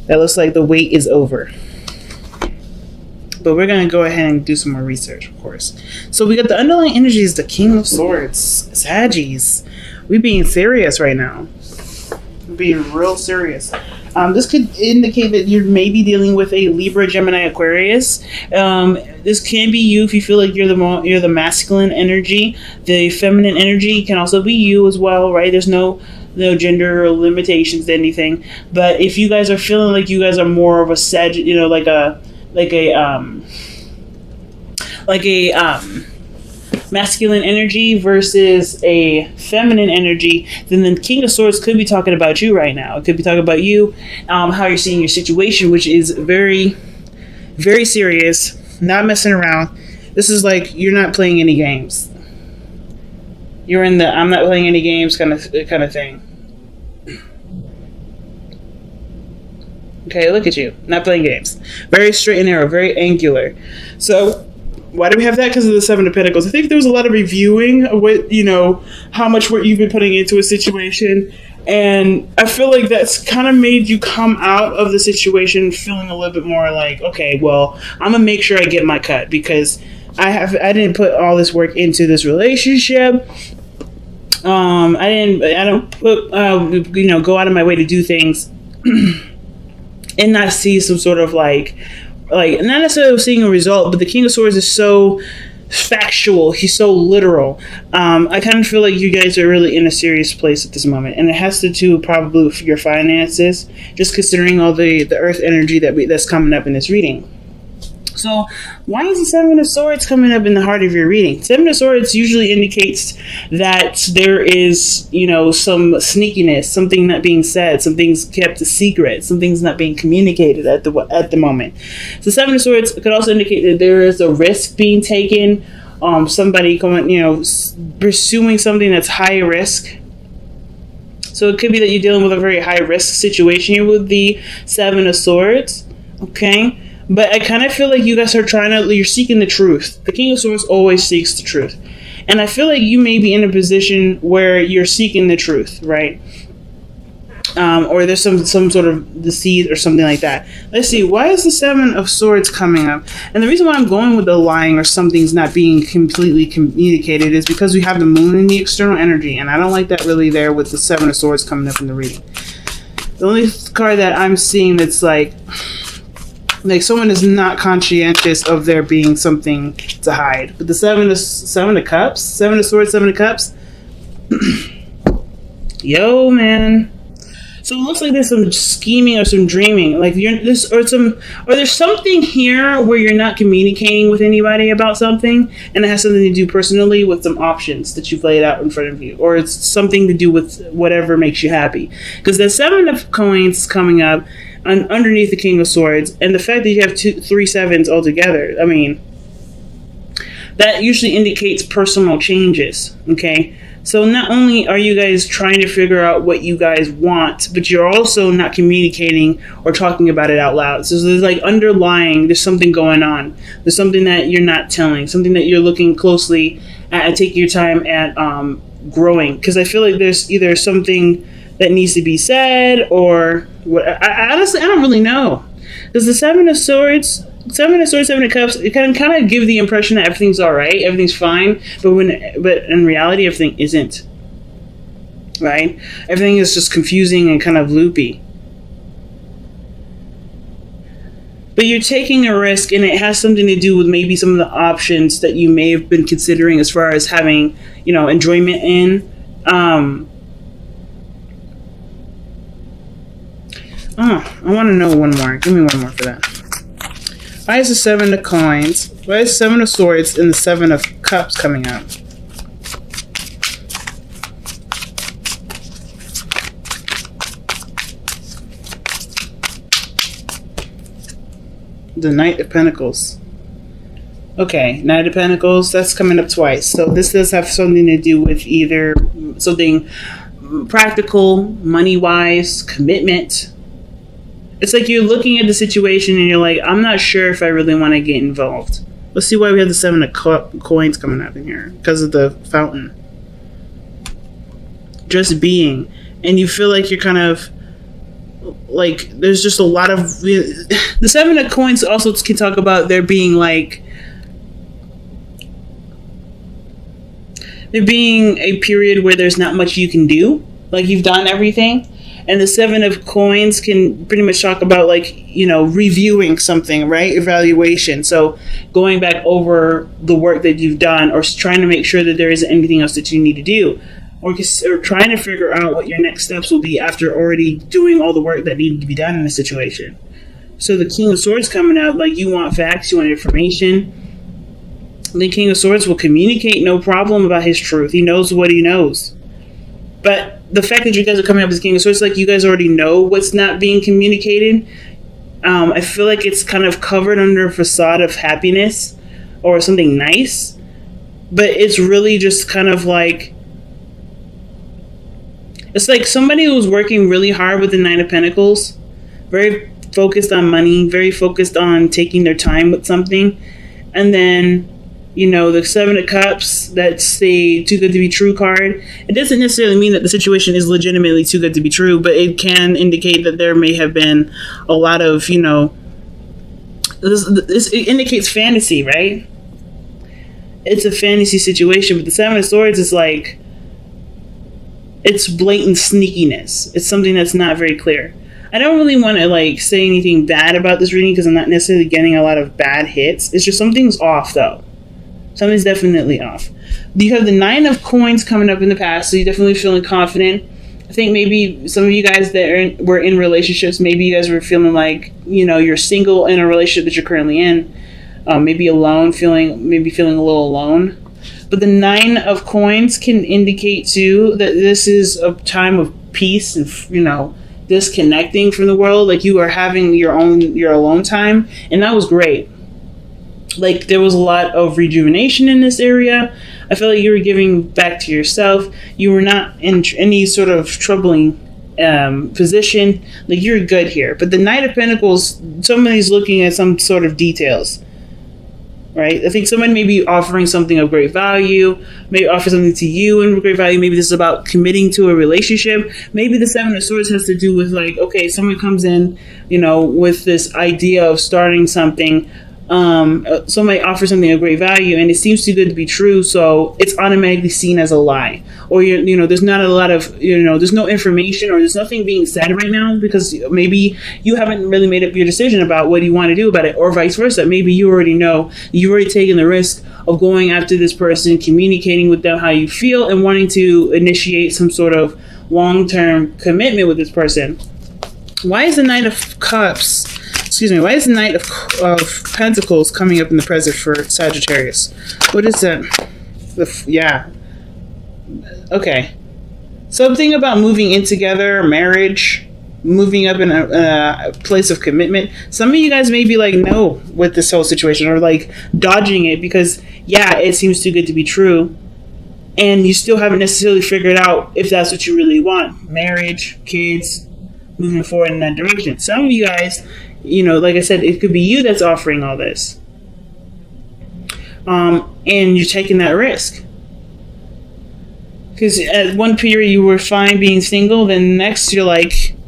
That looks like the wait is over. But we're going to go ahead and do some more research, of course. So we got the underlying energies, the King of Swords, Saggies. We being serious right now. We're being real serious. This could indicate that you're maybe dealing with a Libra, Gemini, Aquarius. This can be you if you feel like you're the masculine energy. The feminine energy can also be you as well, right? There's no gender or limitations to anything. But if you guys are feeling like you guys are more of a Sag, you know, like a masculine energy versus a feminine energy, then the King of Swords could be talking about you right now. It could be talking about you, how you're seeing your situation, which is very, very serious, not messing around. This is like you're not playing any games. You're in the I'm not playing any games kind of thing. Okay, look at you, not playing games. Very straight and narrow, very angular. So why do we have that? Because of the Seven of Pentacles. I think there was a lot of reviewing of what, you know, how much work you've been putting into a situation. And I feel like that's kind of made you come out of the situation feeling a little bit more like, okay, well, I'm going to make sure I get my cut because I didn't put all this work into this relationship. I don't put, go out of my way to do things and not see some sort of like not necessarily seeing a result, but the King of Swords is so factual. He's so literal. I kind of feel like you guys are really in a serious place at this moment, and it has to do probably with your finances, just considering all the earth energy that's coming up in this reading. So why is the Seven of Swords coming up in the heart of your reading? Seven of Swords usually indicates that there is, you know, some sneakiness, something not being said, something's kept a secret, something's not being communicated at the moment. So Seven of Swords could also indicate that there is a risk being taken, somebody going, you know, pursuing something that's high risk. So it could be that you're dealing with a very high risk situation here with the Seven of Swords. Okay. But I kind of feel like you guys are you're seeking the truth. The King of Swords always seeks the truth. And I feel like you may be in a position where you're seeking the truth, right? Or there's some sort of deceit or something like that. Let's see, why is the Seven of Swords coming up? And the reason why I'm going with the lying or something's not being completely communicated is because we have the moon in the external energy. And I don't like that really there with the Seven of Swords coming up in the reading. The only card that I'm seeing that's like someone is not conscientious of there being something to hide. But the Seven of Cups, Seven of Swords, Seven of Cups. Yo, man. So it looks like there's some scheming or some dreaming. Like there's something here where you're not communicating with anybody about something, and it has something to do personally with some options that you've laid out in front of you, or it's something to do with whatever makes you happy. Because the Seven of Coins coming up underneath the King of Swords, and the fact that you have three sevens altogether, I mean, that usually indicates personal changes, okay? So not only are you guys trying to figure out what you guys want, but you're also not communicating or talking about it out loud. So there's like there's something going on. There's something that you're not telling, something that you're looking closely at and taking your time at growing. Because I feel like there's either something that needs to be said, or what? I honestly, I don't really know. Because the Seven of Swords, Seven of Cups, it can kind of give the impression that everything's all right, everything's fine, but in reality, everything isn't. Right? Everything is just confusing and kind of loopy. But you're taking a risk, and it has something to do with maybe some of the options that you may have been considering as far as having, you know, enjoyment in. I want to know one more. Give me one more for that. Why is the Seven of Coins? Why is Seven of Swords and the Seven of Cups coming out? The Knight of Pentacles. Okay, Knight of Pentacles, that's coming up twice. So this does have something to do with either something practical, money-wise, commitment. It's like you're looking at the situation and you're like, I'm not sure if I really want to get involved. Let's see why we have the Seven of Coins coming up in here. Because of the fountain. Just being. And you feel like you're kind of like there's just a lot of the Seven of Coins also can talk about there being a period where there's not much you can do, like you've done everything. And the Seven of Coins can pretty much talk about reviewing something, right? Evaluation. So going back over the work that you've done, or trying to make sure that there isn't anything else that you need to do, or trying to figure out what your next steps will be after already doing all the work that needed to be done in a situation. So the King of Swords coming out, like you want facts, you want information. The King of Swords will communicate no problem about his truth. He knows what he knows. But the fact that you guys are coming up as King of Swords, like you guys already know what's not being communicated. I feel like it's kind of covered under a facade of happiness or something nice. But it's really just kind of like, it's like somebody who's working really hard with the Nine of Pentacles, very focused on money, very focused on taking their time with something. And then, the Seven of Cups, that's the too good to be true card. It doesn't necessarily mean that the situation is legitimately too good to be true, but it can indicate that there may have been a lot of, this it indicates fantasy, right? It's a fantasy situation, but the Seven of Swords is like, it's blatant sneakiness. It's something that's not very clear. I don't really want to say anything bad about this reading because I'm not necessarily getting a lot of bad hits. It's just something's off though. Something's definitely off. You have the Nine of Coins coming up in the past, so you're definitely feeling confident. I think maybe some of you guys that were in relationships, maybe you guys were feeling like, you're single in a relationship that you're currently in. Maybe alone, feeling a little alone. But the Nine of Coins can indicate too that this is a time of peace and, disconnecting from the world. Like you are having your alone time, and that was great. Like there was a lot of rejuvenation in this area. I feel like you were giving back to yourself. You were not in any sort of troubling position. Like you're good here. But the Knight of Pentacles, somebody's looking at some sort of details, right? I think someone may be offering something of great value, maybe offer something to you in great value. Maybe this is about committing to a relationship. Maybe the Seven of Swords has to do with okay, someone comes in, with this idea of starting something. Somebody offers something of great value and it seems too good to be true, so it's automatically seen as a lie. Or there's not a lot of there's no information, or there's nothing being said right now because maybe you haven't really made up your decision about what you want to do about it, or vice versa. Maybe you already know, you've already taken the risk of going after this person, communicating with them how you feel, and wanting to initiate some sort of long-term commitment with this person. Why is the Knight of Cups, why is the Knight of Pentacles coming up in the present for Sagittarius? What is that? Yeah. Okay. Something about moving in together, marriage, moving up in a place of commitment. Some of you guys may be no with this whole situation, or dodging it because, yeah, it seems too good to be true. And you still haven't necessarily figured out if that's what you really want. Marriage, kids, moving forward in that direction. Some of you guys, like I said, it could be you that's offering all this. And you're taking that risk. Because at one period you were fine being single, then next you're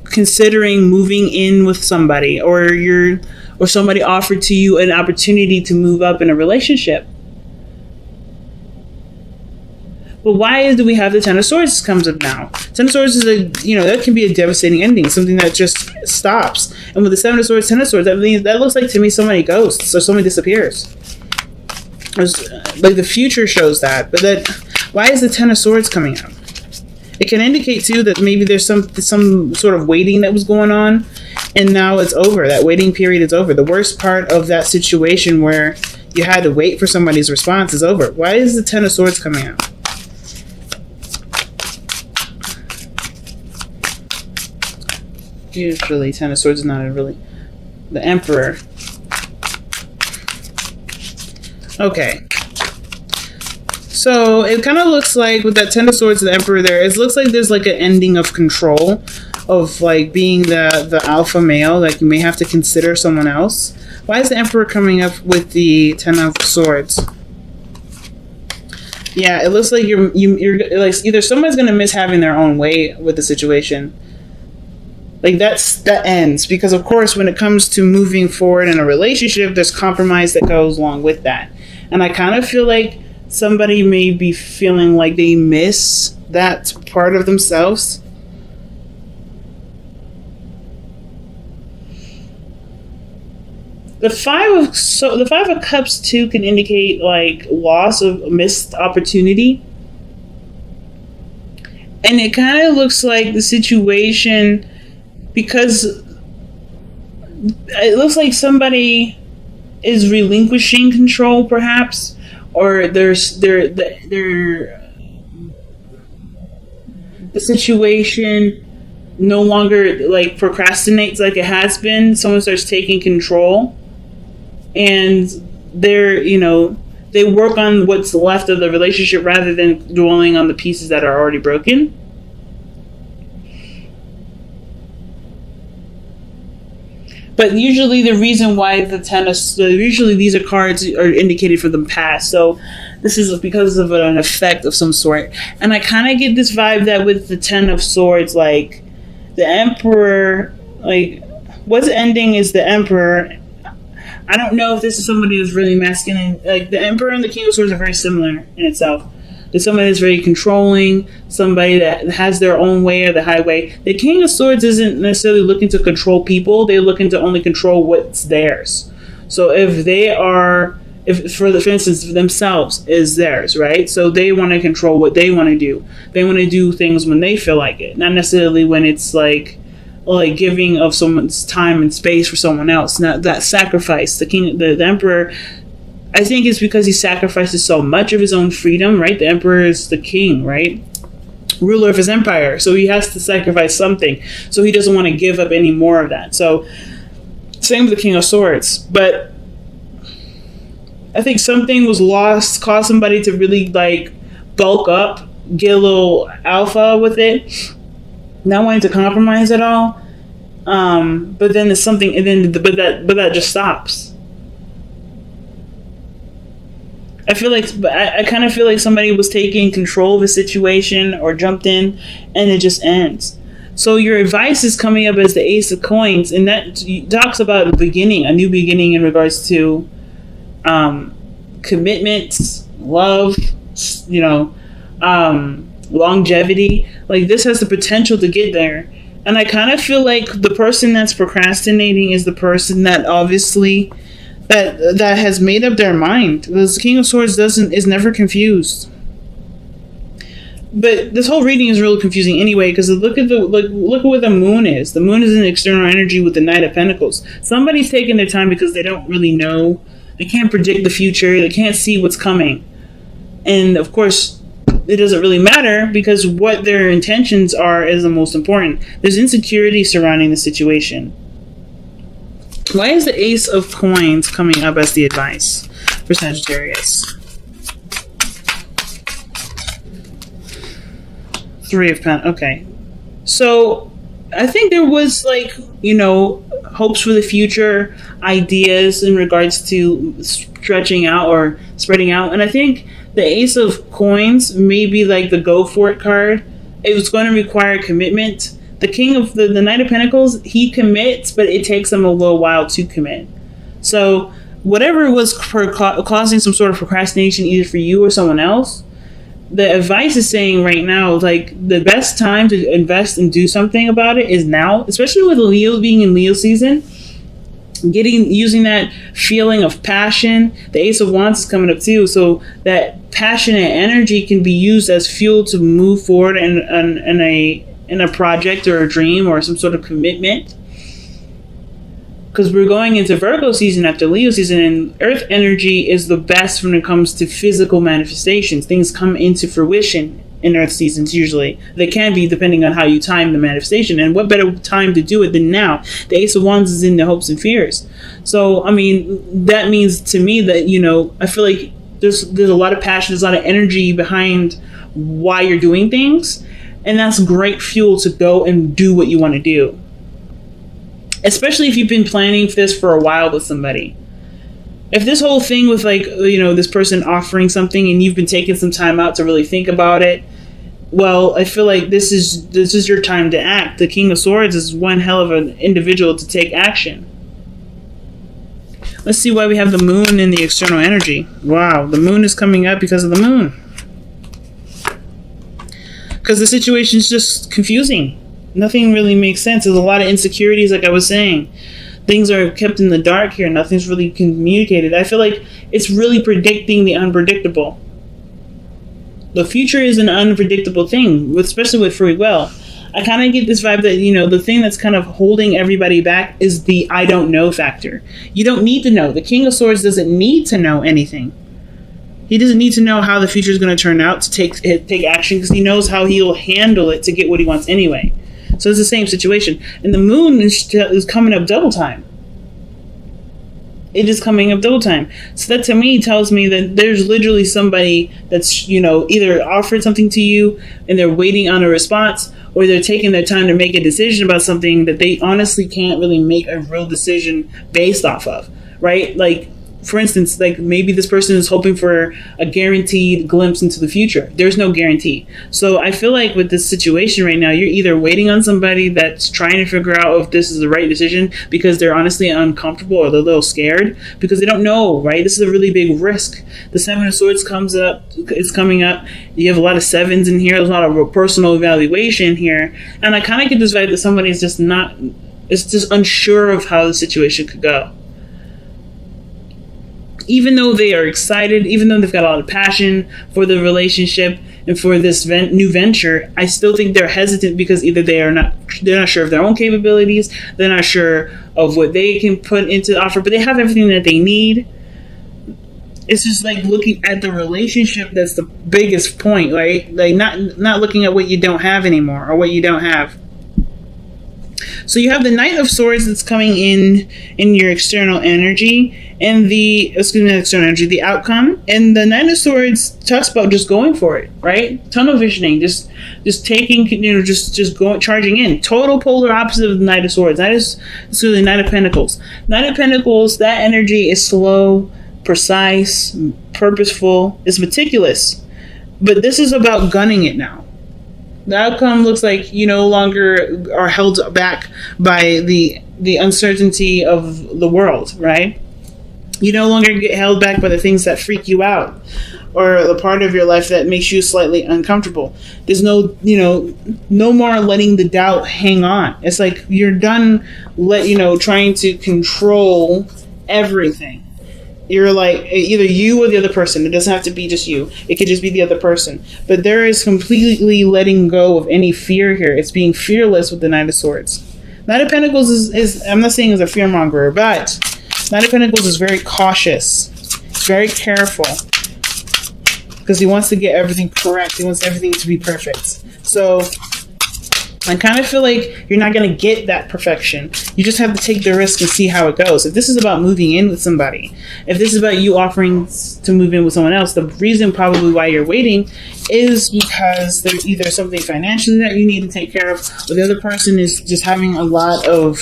considering moving in with somebody, or somebody offered to you an opportunity to move up in a relationship. But why do we have the Ten of Swords comes up now? Ten of Swords is that can be a devastating ending, something that just stops. And with the Seven of Swords, Ten of Swords, that looks like to me somebody ghosts or somebody disappears. The future shows that, but why is the Ten of Swords coming up? It can indicate too that maybe there's some sort of waiting that was going on, and now it's over. That waiting period is over. The worst part of that situation where you had to wait for somebody's response is over. Why is the Ten of Swords coming out? Usually Ten of Swords is not the Emperor. Okay. So it kind of looks like with that Ten of Swords, the Emperor there, it looks like there's an ending of control, of being the alpha male. You may have to consider someone else. Why is the Emperor coming up with the Ten of Swords? Yeah, it looks like you're either someone's gonna miss having their own way with the situation. Like that ends, because of course when it comes to moving forward in a relationship, there's compromise that goes along with that. And I kind of feel like somebody may be feeling like they miss that part of themselves. The Five of Cups too can indicate like loss of missed opportunity. And it kind of looks like the situation, because it looks like somebody is relinquishing control, perhaps, or the situation no longer like procrastinates like it has been. Someone starts taking control, and they work on what's left of the relationship rather than dwelling on the pieces that are already broken. But usually the reason why usually these are cards are indicated for the past. So this is because of an effect of some sort. And I kind of get this vibe that with the Ten of Swords, like the Emperor, like what's ending is the Emperor. I don't know if this is somebody who's really masculine. Like the Emperor and the King of Swords are very similar in itself. There's somebody that's very controlling, somebody that has their own way or the highway. The King of Swords isn't necessarily looking to control people. They're looking to only control what's theirs. So for instance, themselves is theirs, right? So they want to control what they want to do. They want to do things when they feel like it, not necessarily when it's like giving of someone's time and space for someone else. Not that sacrifice. The Emperor, I think it's because he sacrifices so much of his own freedom, right? The Emperor is the king, right? Ruler of his empire. So he has to sacrifice something. So he doesn't want to give up any more of that. So same with the King of Swords. But I think something was lost, caused somebody to really like bulk up, get a little alpha with it, not wanting to compromise at all. But then there's something, and then but that just stops. I kind of feel like somebody was taking control of a situation or jumped in, and it just ends. So your advice is coming up as the Ace of Coins, and that talks about a beginning, a new beginning in regards to commitments, love, longevity. Like this has the potential to get there. And I kind of feel like the person that's procrastinating is the person that obviously that has made up their mind. Because the King of Swords is never confused. But this whole reading is really confusing anyway, because look at where the moon is. The moon is an external energy with the Knight of Pentacles. Somebody's taking their time because they don't really know. They can't predict the future. They can't see what's coming. And of course, it doesn't really matter because what their intentions are is the most important. There's insecurity surrounding the situation. Why is the Ace of Coins coming up as the advice for Sagittarius? Three of Pentacles. Okay. So I think there was hopes for the future, ideas in regards to stretching out or spreading out. And I think the Ace of Coins may be like the go for it card. It was going to require commitment. The King of the Knight of Pentacles, he commits, but it takes him a little while to commit. So whatever was causing some sort of procrastination, either for you or someone else, the advice is saying right now, like the best time to invest and do something about it is now, especially with Leo being in Leo season. Using that feeling of passion. The Ace of Wands is coming up too, so that passion and energy can be used as fuel to move forward in a project or a dream or some sort of commitment. Because we're going into Virgo season after Leo season, and Earth energy is the best when it comes to physical manifestations. Things come into fruition in Earth seasons usually. They can be depending on how you time the manifestation. And what better time to do it than now? The Ace of Wands is in the hopes and fears. So, I mean, that means to me that, I feel like there's a lot of passion, there's a lot of energy behind why you're doing things. And that's great fuel to go and do what you want to do. Especially if you've been planning this for a while with somebody. If this whole thing with this person offering something and you've been taking some time out to really think about it, well, I feel like this is your time to act. The King of Swords is one hell of an individual to take action. Let's see why we have the moon in the external energy. Wow, the moon is coming up because of the moon. Because the situation is just confusing. Nothing really makes sense. There's a lot of insecurities, like I was saying. Things are kept in the dark here. Nothing's really communicated. I feel like it's really predicting the unpredictable. The future is an unpredictable thing, especially with free will. I kind of get this vibe that, the thing that's kind of holding everybody back is the I don't know factor. You don't need to know. The King of Swords doesn't need to know anything. He doesn't need to know how the future is going to turn out to take action, because he knows how he'll handle it to get what he wants anyway. So it's the same situation. And the moon is coming up double time. It is coming up double time. So that to me tells me that there's literally somebody that's, either offered something to you and they're waiting on a response, or they're taking their time to make a decision about something that they honestly can't really make a real decision based off of, right? Like, for instance, like maybe this person is hoping for a guaranteed glimpse into the future. There's no guarantee. So I feel like with this situation right now, you're either waiting on somebody that's trying to figure out if this is the right decision because they're honestly uncomfortable or they're a little scared because they don't know, right? This is a really big risk. The Seven of Swords is coming up. You have a lot of sevens in here. There's a lot of personal evaluation here. And I kind of get this vibe that somebody's just unsure of how the situation could go. Even though they are excited, even though they've got a lot of passion for the relationship and for this new venture, I still think they're hesitant because either they're not sure of their own capabilities, they're not sure of what they can put into the offer, but they have everything that they need. It's just like looking at the relationship that's the biggest point, right? Like not looking at what you don't have anymore or what you don't have. So you have the Knight of Swords that's coming in your external energy, and the outcome. And the Knight of Swords talks about just going for it, right? Tunnel visioning, just taking, just going, charging in. Total polar opposite of the Knight of Swords. That is the Knight of Pentacles. Knight of Pentacles, that energy is slow, precise, purposeful, it's meticulous. But this is about gunning it now. The outcome looks like you no longer are held back by the uncertainty of the world, right? You no longer get held back by the things that freak you out or the part of your life that makes you slightly uncomfortable. There's no more letting the doubt hang on. It's like you're done trying to control everything. You're like either you or the other person. It doesn't have to be just you. It could just be the other person. But there is completely letting go of any fear here. It's being fearless with the Knight of Swords. Knight of Pentacles is I'm not saying is a fearmonger, but Knight of Pentacles is very cautious. He's very careful. Because he wants to get everything correct. He wants everything to be perfect. So I kind of feel like you're not going to get that perfection. You just have to take the risk and see how it goes. If this is about moving in with somebody, if this is about you offering to move in with someone else, the reason probably why you're waiting is because there's either something financially that you need to take care of, or the other person is just having a lot of,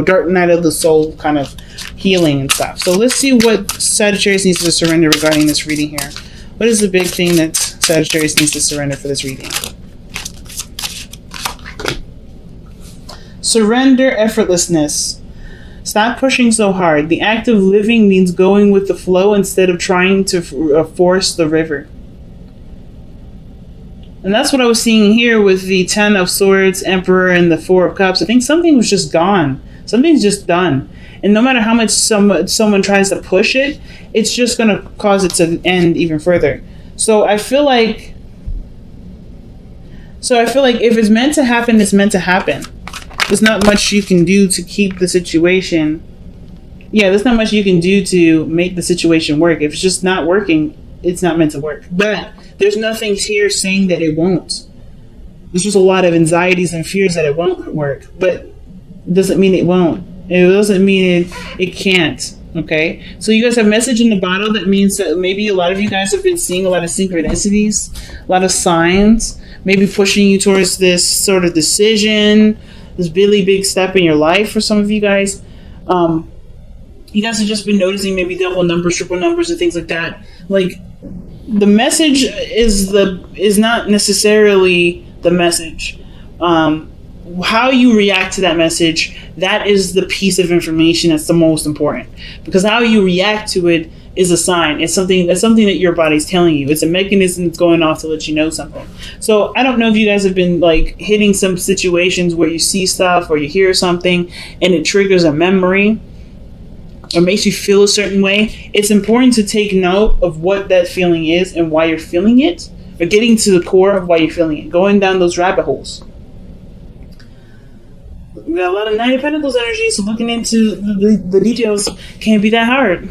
dark night of the soul kind of healing and stuff. So let's see what Sagittarius needs to surrender regarding this reading here. What is the big thing that Sagittarius needs to surrender for this reading? Surrender effortlessness. Stop pushing so hard. The act of living means going with the flow instead of trying to force the river. And that's what I was seeing here with the Ten of Swords, Emperor, and the Four of Cups. I think something was just gone. Something's just done. And no matter how much someone tries to push it, it's just going to cause it to end even further. So I feel like if it's meant to happen, it's meant to happen. There's not much you can do to keep the situation. Yeah, there's not much you can do to make the situation work. If it's just not working, it's not meant to work. But there's nothing here saying that it won't. There's just a lot of anxieties and fears that it won't work. But it doesn't mean it won't. It doesn't mean it can't. Okay? So you guys have message in the bottle. That means that maybe a lot of you guys have been seeing a lot of synchronicities, a lot of signs, maybe pushing you towards this sort of decision, this really big step in your life for some of you guys. You guys have just been noticing maybe double numbers, triple numbers, and things like that. Like, the message is not necessarily the message. How you react to that message, that is the piece of information that's the most important, because how you react to it is a sign. It's something that your body's telling you. It's a mechanism that's going off to let you know something. So I don't know if you guys have been like hitting some situations where you see stuff or you hear something and it triggers a memory or makes you feel a certain way. It's important to take note of what that feeling is and why you're feeling it, or getting to the core of why you're feeling it, going down those rabbit holes. We got a lot of Nine of Pentacles energy, so looking into the details can't be that hard.